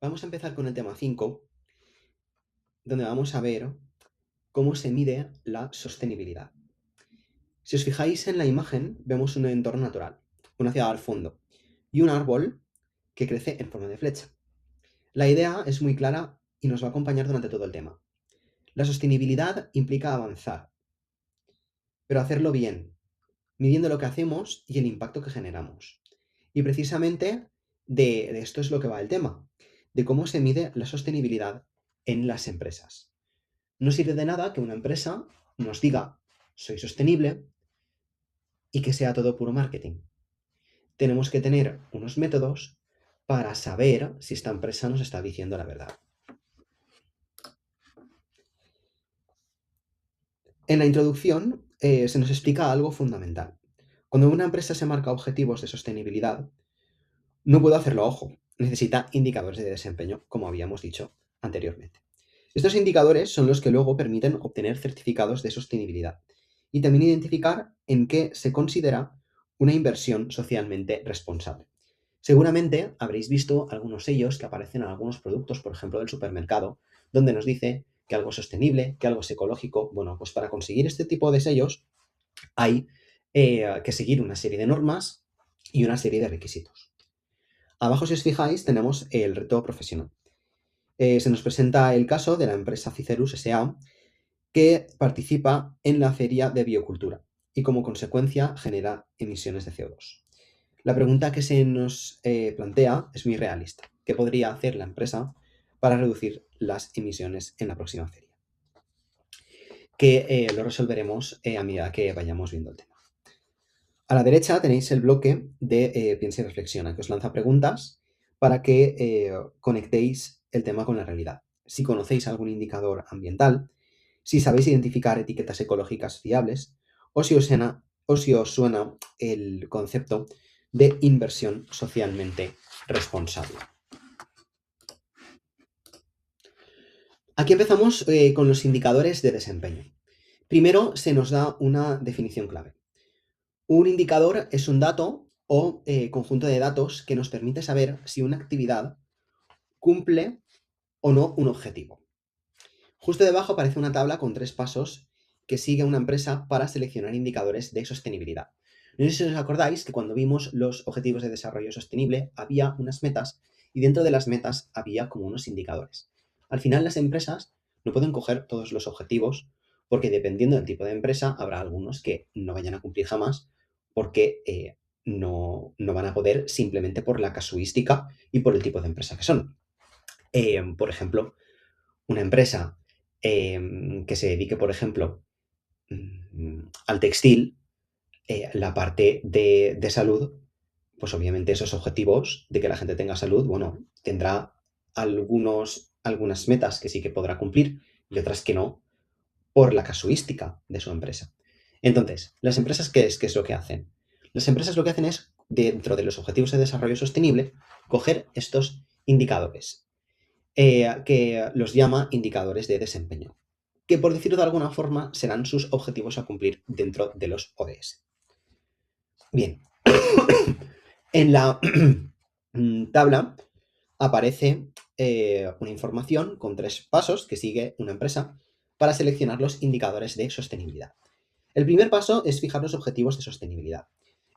Vamos a empezar con el tema 5, donde vamos a ver cómo se mide la sostenibilidad. Si os fijáis en la imagen, vemos un entorno natural, una ciudad al fondo y un árbol que crece en forma de flecha. La idea es muy clara y nos va a acompañar durante todo el tema. La sostenibilidad implica avanzar, pero hacerlo bien, midiendo lo que hacemos y el impacto que generamos. Y precisamente de esto es lo que va el tema, de cómo se mide la sostenibilidad en las empresas. No sirve de nada que una empresa nos diga soy sostenible y que sea todo puro marketing. Tenemos que tener unos métodos para saber si esta empresa nos está diciendo la verdad. En la introducción se nos explica algo fundamental. Cuando una empresa se marca objetivos de sostenibilidad, no puede hacerlo a ojo. Necesita indicadores de desempeño, como habíamos dicho anteriormente. Estos indicadores son los que luego permiten obtener certificados de sostenibilidad y también identificar en qué se considera una inversión socialmente responsable. Seguramente habréis visto algunos sellos que aparecen en algunos productos, por ejemplo, del supermercado, donde nos dice que algo es sostenible, que algo es ecológico. Bueno, pues para conseguir este tipo de sellos hay que seguir una serie de normas y una serie de requisitos. Abajo, si os fijáis, tenemos el reto profesional. Se nos presenta el caso de la empresa Cicerus S.A., que participa en la Feria de Biocultura y como consecuencia genera emisiones de CO2. La pregunta que se nos plantea es muy realista. ¿Qué podría hacer la empresa para reducir las emisiones en la próxima feria? Que lo resolveremos a medida que vayamos viendo el tema. A la derecha tenéis el bloque de Piensa y Reflexiona, que os lanza preguntas para que conectéis el tema con la realidad. Si conocéis algún indicador ambiental, si sabéis identificar etiquetas ecológicas fiables, o si os suena el concepto de inversión socialmente responsable. Aquí empezamos con los indicadores de desempeño. Primero se nos da una definición clave. Un indicador es un dato o conjunto de datos que nos permite saber si una actividad cumple o no un objetivo. Justo debajo aparece una tabla con 3 pasos que sigue una empresa para seleccionar indicadores de sostenibilidad. No sé si os acordáis que cuando vimos los objetivos de desarrollo sostenible había unas metas y dentro de las metas había como unos indicadores. Al final las empresas no pueden coger todos los objetivos porque dependiendo del tipo de empresa habrá algunos que no vayan a cumplir jamás porque no van a poder simplemente por la casuística y por el tipo de empresa que son. Por ejemplo, una empresa que se dedique, por ejemplo, al textil, la parte de salud, pues obviamente esos objetivos de que la gente tenga salud, bueno, tendrá algunas metas que sí que podrá cumplir y otras que no, por la casuística de su empresa. Entonces, ¿las empresas qué es lo que hacen? Las empresas lo que hacen es, dentro de los objetivos de desarrollo sostenible, coger estos indicadores que los llama indicadores de desempeño, que por decirlo de alguna forma serán sus objetivos a cumplir dentro de los ODS. Bien, en la tabla aparece una información con 3 pasos que sigue una empresa para seleccionar los indicadores de sostenibilidad. El primer paso es fijar los objetivos de sostenibilidad.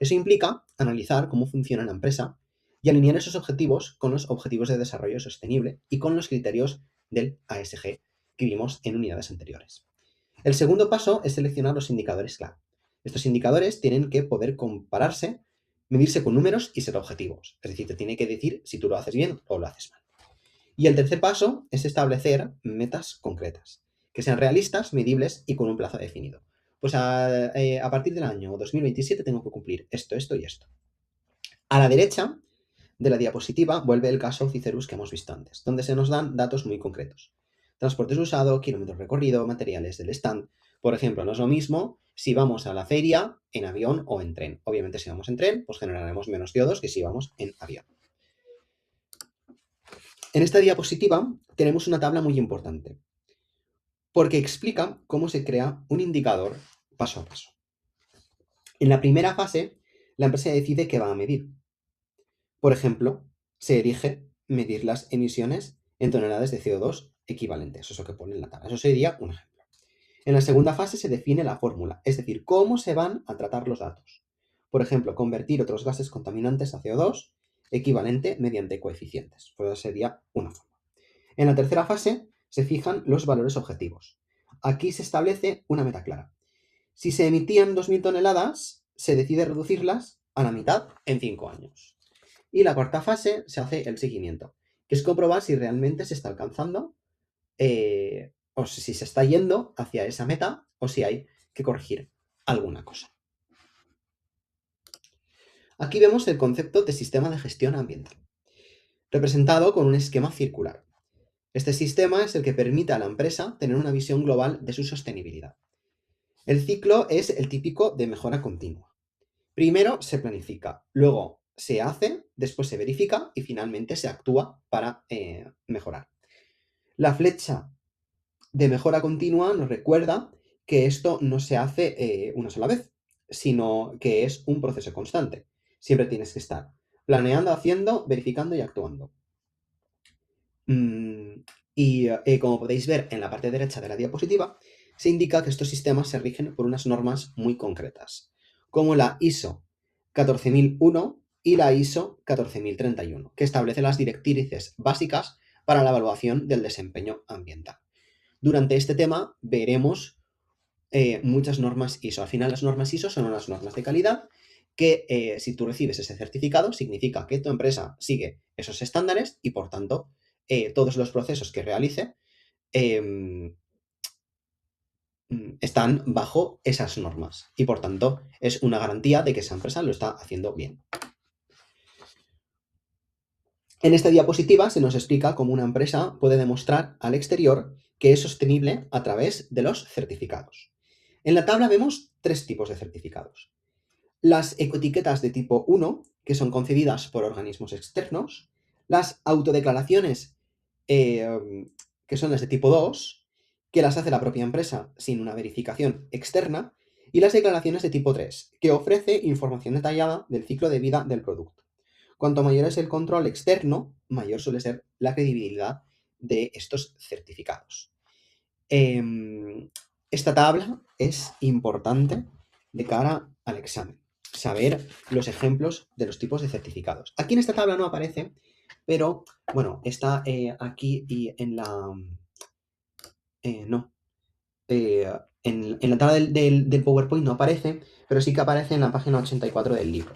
Eso implica analizar cómo funciona la empresa y alinear esos objetivos con los objetivos de desarrollo sostenible y con los criterios del ASG que vimos en unidades anteriores. El segundo paso es seleccionar los indicadores clave. Estos indicadores tienen que poder compararse, medirse con números y ser objetivos. Es decir, te tiene que decir si tú lo haces bien o lo haces mal. Y el tercer paso es establecer metas concretas, que sean realistas, medibles y con un plazo definido. Pues a partir del año 2027 tengo que cumplir esto, esto y esto. A la derecha de la diapositiva vuelve el caso Cicerus que hemos visto antes, donde se nos dan datos muy concretos. Transportes usado, kilómetros recorrido, materiales del stand. Por ejemplo, no es lo mismo si vamos a la feria en avión o en tren. Obviamente, si vamos en tren, pues generaremos menos CO2 que si vamos en avión. En esta diapositiva tenemos una tabla muy importante, porque explica cómo se crea un indicador paso a paso. En la primera fase, la empresa decide qué va a medir. Por ejemplo, se elige medir las emisiones en toneladas de CO2 equivalentes. Eso es lo que pone en la tabla. Eso sería un ejemplo. En la segunda fase se define la fórmula, es decir, cómo se van a tratar los datos. Por ejemplo, convertir otros gases contaminantes a CO2 equivalente mediante coeficientes. Pues esa sería una forma. En la tercera fase se fijan los valores objetivos. Aquí se establece una meta clara. Si se emitían 2.000 toneladas, se decide reducirlas a la mitad en 5 años. Y la cuarta fase se hace el seguimiento, que es comprobar si realmente se está alcanzando o si se está yendo hacia esa meta o si hay que corregir alguna cosa. Aquí vemos el concepto de sistema de gestión ambiental, representado con un esquema circular. Este sistema es el que permite a la empresa tener una visión global de su sostenibilidad. El ciclo es el típico de mejora continua. Primero se planifica, luego se hace, después se verifica y finalmente se actúa para mejorar. La flecha de mejora continua nos recuerda que esto no se hace una sola vez, sino que es un proceso constante. Siempre tienes que estar planeando, haciendo, verificando y actuando. Como podéis ver en la parte derecha de la diapositiva, se indica que estos sistemas se rigen por unas normas muy concretas, como la ISO 14001 y la ISO 14031, que establece las directrices básicas para la evaluación del desempeño ambiental. Durante este tema veremos muchas normas ISO. Al final, las normas ISO son unas normas de calidad que si tú recibes ese certificado significa que tu empresa sigue esos estándares y por tanto todos los procesos que realice em, están bajo esas normas y por tanto es una garantía de que esa empresa lo está haciendo bien. En esta diapositiva se nos explica cómo una empresa puede demostrar al exterior que es sostenible a través de los certificados. En la tabla vemos tres tipos de certificados. Las ecoetiquetas de tipo 1, que son concedidas por organismos externos, las autodeclaraciones, que son las de tipo 2, que las hace la propia empresa sin una verificación externa, y las declaraciones de tipo 3, que ofrece información detallada del ciclo de vida del producto. Cuanto mayor es el control externo, mayor suele ser la credibilidad de estos certificados. Esta tabla es importante de cara al examen, saber los ejemplos de los tipos de certificados. Aquí en esta tabla no aparece, pero bueno, está aquí y en la... no. En la tabla del PowerPoint no aparece, pero sí que aparece en la página 84 del libro.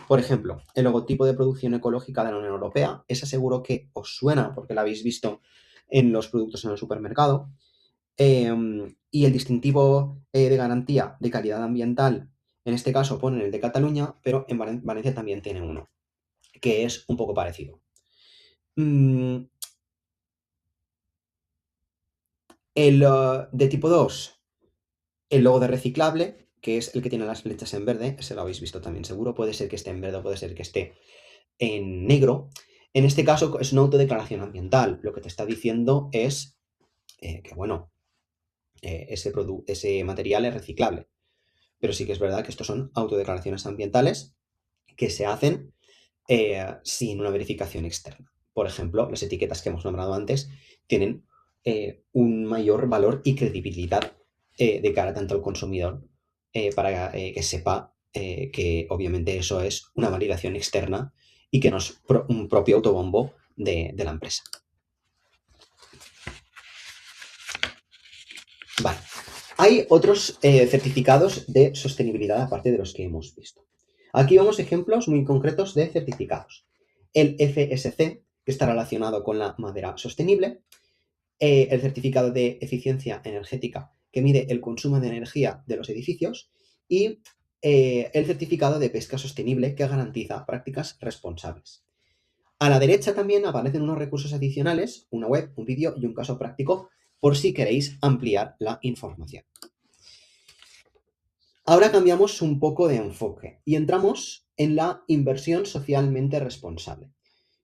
Por ejemplo, el logotipo de producción ecológica de la Unión Europea, esa seguro que os suena porque la habéis visto en los productos en el supermercado. Y el distintivo de garantía de calidad ambiental, en este caso ponen el de Cataluña, pero en Valencia también tiene uno, que es un poco parecido. El de tipo 2, el logo de reciclable, que es el que tiene las flechas en verde, ese lo habéis visto también seguro, puede ser que esté en verde o puede ser que esté en negro. En este caso es una autodeclaración ambiental, lo que te está diciendo es que, bueno, ese material es reciclable. Pero sí que es verdad que estos son autodeclaraciones ambientales que se hacen sin una verificación externa. Por ejemplo, las etiquetas que hemos nombrado antes tienen un mayor valor y credibilidad de cara tanto al consumidor para que sepa que obviamente eso es una validación externa y que no es un propio autobombo de la empresa. Vale. Hay otros certificados de sostenibilidad aparte de los que hemos visto. Aquí vemos ejemplos muy concretos de certificados. El FSC, que está relacionado con la madera sostenible, el certificado de eficiencia energética, que mide el consumo de energía de los edificios, y el certificado de pesca sostenible, que garantiza prácticas responsables. A la derecha también aparecen unos recursos adicionales, una web, un vídeo y un caso práctico, por si queréis ampliar la información. Ahora cambiamos un poco de enfoque y entramos en la inversión socialmente responsable.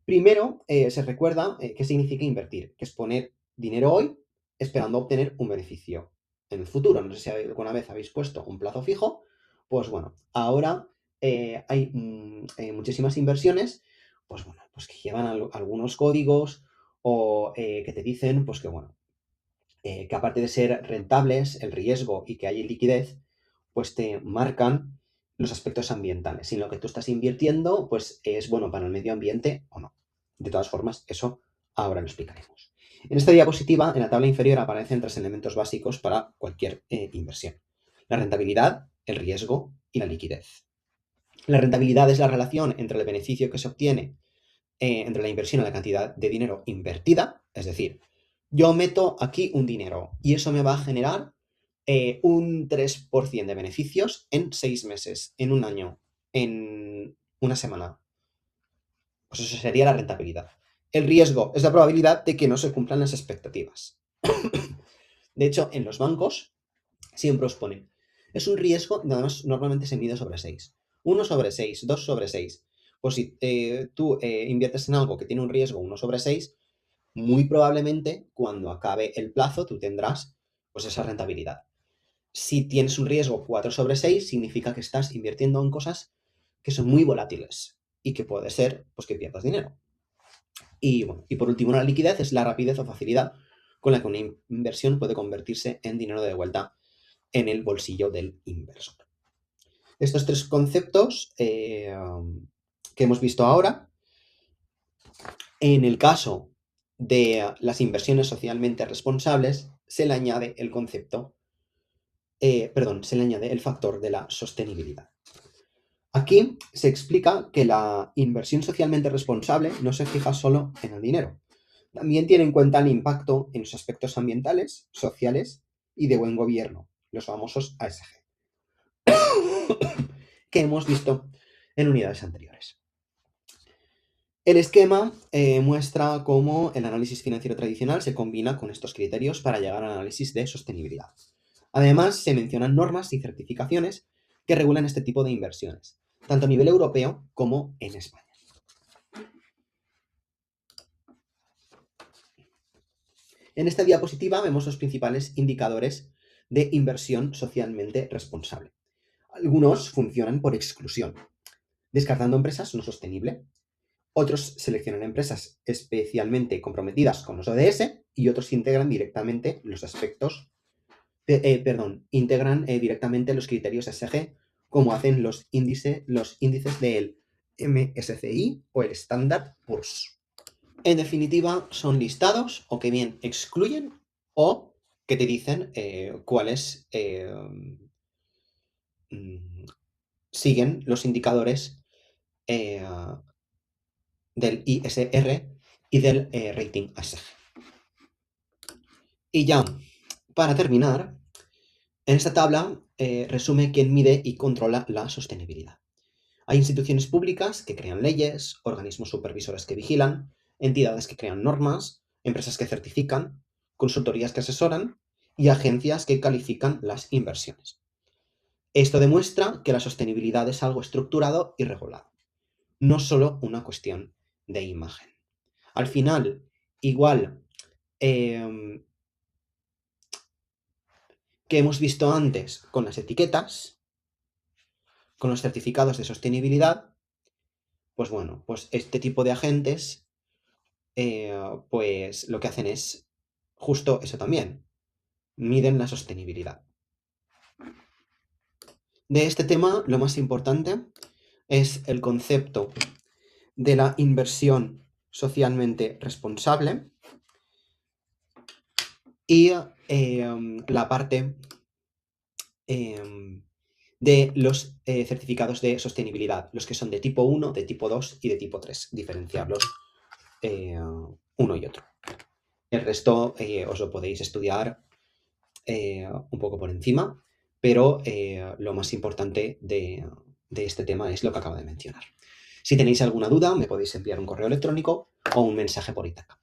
Primero, se recuerda qué significa invertir, que es poner dinero hoy esperando obtener un beneficio en el futuro. No sé si alguna vez habéis puesto un plazo fijo, pues bueno, ahora hay muchísimas inversiones pues bueno, pues que llevan algunos códigos o que te dicen, pues que bueno, que aparte de ser rentables, el riesgo y que hay liquidez, pues te marcan los aspectos ambientales. Si lo que tú estás invirtiendo, pues es bueno para el medio ambiente o no. De todas formas, eso ahora lo explicaremos. En esta diapositiva, en la tabla inferior, aparecen tres elementos básicos para cualquier inversión. La rentabilidad, el riesgo y la liquidez. La rentabilidad es la relación entre el beneficio que se obtiene entre la inversión y la cantidad de dinero invertida, es decir, yo meto aquí un dinero y eso me va a generar un 3% de beneficios en 6 meses, en un año, en una semana. Pues eso sería la rentabilidad. El riesgo es la probabilidad de que no se cumplan las expectativas. De hecho, en los bancos siempre os ponen, es un riesgo, además normalmente se mide sobre 6. 1/6, 2/6. Pues si tú inviertes en algo que tiene un riesgo 1/6, muy probablemente cuando acabe el plazo tú tendrás pues esa rentabilidad. Si tienes un riesgo 4/6, significa que estás invirtiendo en cosas que son muy volátiles y que puede ser pues que pierdas dinero. Y bueno, y por último, la liquidez es la rapidez o facilidad con la que una inversión puede convertirse en dinero de vuelta en el bolsillo del inversor. Estos tres conceptos que hemos visto ahora, en el caso de las inversiones socialmente responsables, se le añade el concepto, se le añade el factor de la sostenibilidad. Aquí se explica que la inversión socialmente responsable no se fija solo en el dinero, también tiene en cuenta el impacto en los aspectos ambientales, sociales y de buen gobierno, los famosos ASG, que hemos visto en unidades anteriores. El esquema muestra cómo el análisis financiero tradicional se combina con estos criterios para llegar al análisis de sostenibilidad. Además, se mencionan normas y certificaciones que regulan este tipo de inversiones, tanto a nivel europeo como en España. En esta diapositiva vemos los principales indicadores de inversión socialmente responsable. Algunos funcionan por exclusión, descartando empresas no sostenibles. Otros seleccionan empresas especialmente comprometidas con los ODS y otros integran directamente los aspectos, integran directamente los criterios ESG, como hacen los índices del MSCI o el Standard Poor's. En definitiva, son listados o que bien excluyen o que te dicen cuáles siguen los indicadores del ISR y del rating ESG. Y ya, para terminar, en esta tabla resume quién mide y controla la sostenibilidad. Hay instituciones públicas que crean leyes, organismos supervisores que vigilan, entidades que crean normas, empresas que certifican, consultorías que asesoran y agencias que califican las inversiones. Esto demuestra que la sostenibilidad es algo estructurado y regulado, no solo una cuestión de imagen. Al final, igual que hemos visto antes con las etiquetas, con los certificados de sostenibilidad, pues bueno, pues este tipo de agentes pues lo que hacen es justo eso también, miden la sostenibilidad. De este tema, lo más importante es el concepto de la inversión socialmente responsable y la parte de los certificados de sostenibilidad, los que son de tipo 1, de tipo 2 y de tipo 3, diferenciarlos uno y otro. El resto os lo podéis estudiar un poco por encima, pero lo más importante de este tema es lo que acabo de mencionar. Si tenéis alguna duda, me podéis enviar un correo electrónico o un mensaje por Ítaca.